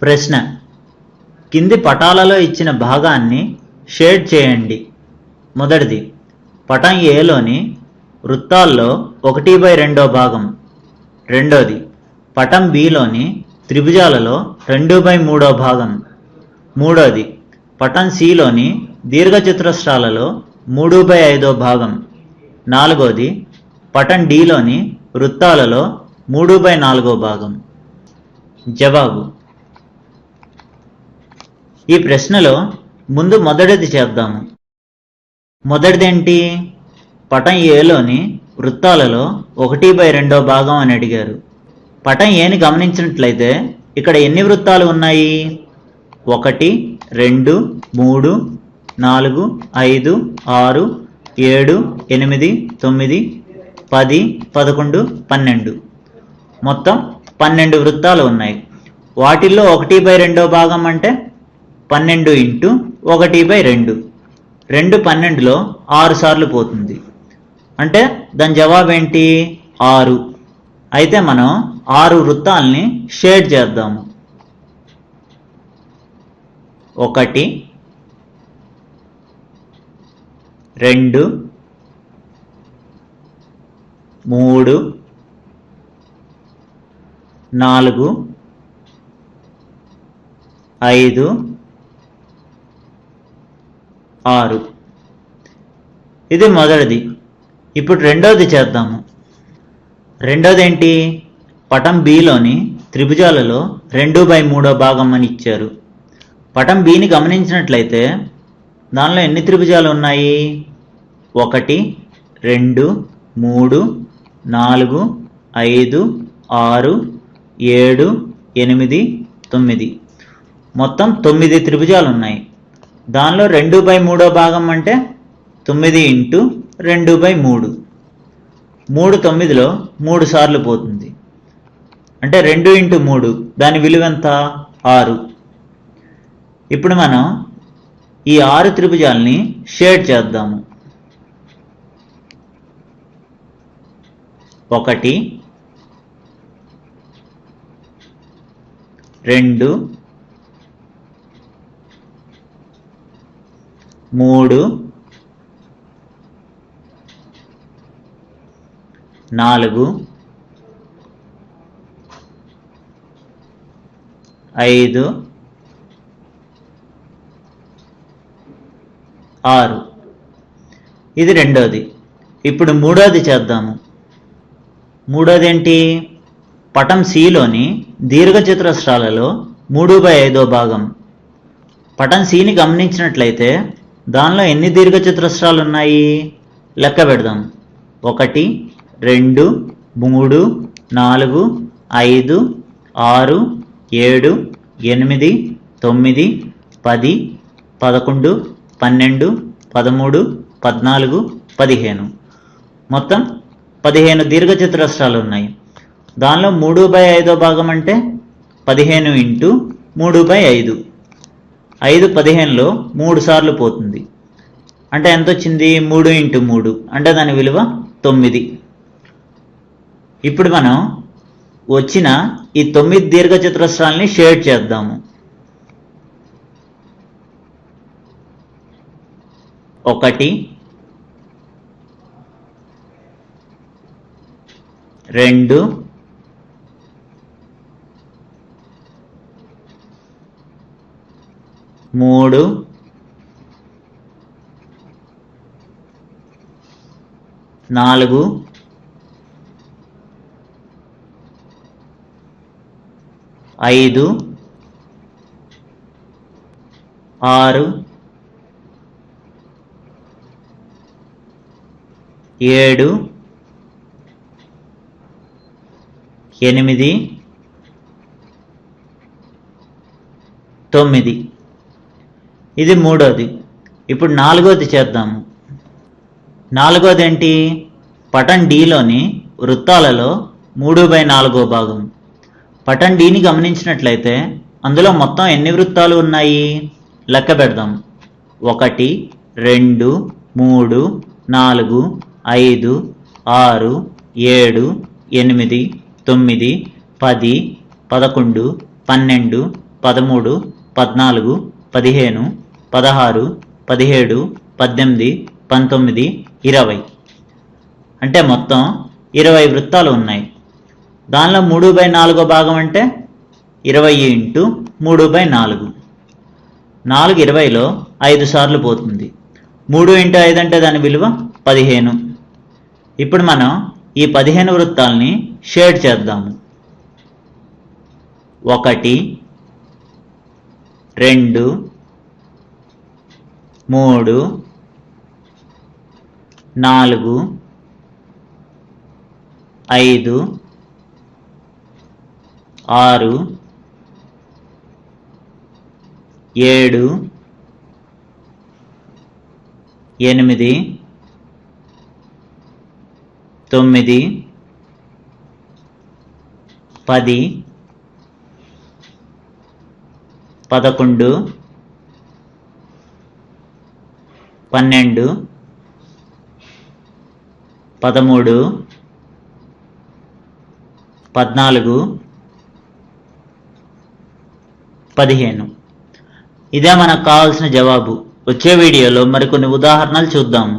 ప్రశ్న: కింది పటాలలో ఇచ్చిన భాగాన్ని షేడ్ చేయండి. మొదటిది, పటం ఏలోని వృత్తాల్లో 1/2 భాగం. రెండోది, పటం బిలోని త్రిభుజాలలో 2/3 భాగం. మూడోది, పటం సిలోని దీర్ఘచతురస్రాలలో 3/5 భాగం. నాలుగోది, పటం డిలోని వృత్తాలలో 3/4 భాగం. జవాబు: ఈ ప్రశ్నలో ముందు మొదటిది చేద్దాము. మొదటిదేంటి? పటం ఏలోని వృత్తాలలో 1/2 భాగం అని అడిగారు. పటం ఏని గమనించినట్లయితే ఇక్కడ ఎన్ని వృత్తాలు ఉన్నాయి? 1, 2, 3, 4, 5, 6, 7, 8, 9, 10, 11, 12. మొత్తం 12 వృత్తాలు ఉన్నాయి. వాటిల్లో 1/2 భాగం అంటే 12 × 1/2. 2 12లో 6 సార్లు పోతుంది. అంటే దాని జవాబు ఏంటి? 6. అయితే మనం 6 వృత్తాలని షేడ్ చేద్దాము. 1, 2, 3, 4, 5, 6. ఇది మొదటిది. ఇప్పుడు రెండోది చేద్దాము. రెండోది ఏంటి? పటం బిలోని త్రిభుజాలలో 2/3 భాగం అని ఇచ్చారు. పటం బిని గమనించినట్లయితే దానిలో ఎన్ని త్రిభుజాలు ఉన్నాయి? 1, 2, 3, 4, 5, 6, 7, 8, 9. మొత్తం 9 త్రిభుజాలు ఉన్నాయి. దానిలో 2/3 భాగం అంటే 9 × 2/3. 3 9లో 3 సార్లు పోతుంది. అంటే 2 × 3, దాని విలువ ఎంత? 6. ఇప్పుడు మనం ఈ 6 త్రిభుజాలని షేడ్ చేద్దాము. 1, 2, 3, 4, 5, 6. ఇది రెండోది. ఇప్పుడు మూడోది చేద్దాము. మూడోది ఏంటి? పటం సిలోని దీర్ఘచతురస్రాలలో 3/5 భాగం. పటం సిని గమనించినట్లయితే దానిలో ఎన్ని దీర్ఘచతురస్రాలు ఉన్నాయి? లెక్క పెడదాం. 1, 2, 3, 4, 5, 6, 7, 8, 9, 10, 11, 12, 13, 14, 15. మొత్తం 15 దీర్ఘచతురస్రాలు ఉన్నాయి. దానిలో 3/5 భాగం అంటే 15 × 3/5. 5 15లో 3 సార్లు పోతుంది. అంటే ఎంత వచ్చింది? 3 × 3, అంటే దాని విలువ 9. ఇప్పుడు మనం వచ్చిన ఈ 9 దీర్ఘచతురస్రాలని షేడ్ చేద్దాము. 1, 2, 3, 4, 5, 6, 7, 8, 9. ఇది మూడోది. ఇప్పుడు నాలుగోది చేద్దాము. నాలుగోది ఏంటి? పటం డిలోని వృత్తాలలో 3/4 భాగం. పటం డిని గమనించినట్లయితే అందులో మొత్తం ఎన్ని వృత్తాలు ఉన్నాయి? లెక్క పెడదాం. 1, 2, 3, 4, 5, 6, 7, 8, 9, 10, 11, 12, 13, 14, 15, 16, 17, 18, 19, 20. అంటే మొత్తం 20 వృత్తాలు ఉన్నాయి. దానిలో 3/4 భాగం అంటే 20 ఇంటూ 3/4. 4 20లో 5 సార్లు పోతుంది. 3 ఇంటూ 5 అంటే దాని విలువ 15. ఇప్పుడు మనం ఈ 15 వృత్తాలని షేడ్ చేద్దాము. 1, 2, 3, 4, 5, 6, 7, 8, 9, 10, 11, 12, 13, 14, 15. ఇదే మనకు కావాల్సిన జవాబు. వచ్చే వీడియోలో మరికొన్ని ఉదాహరణలు చూద్దాము.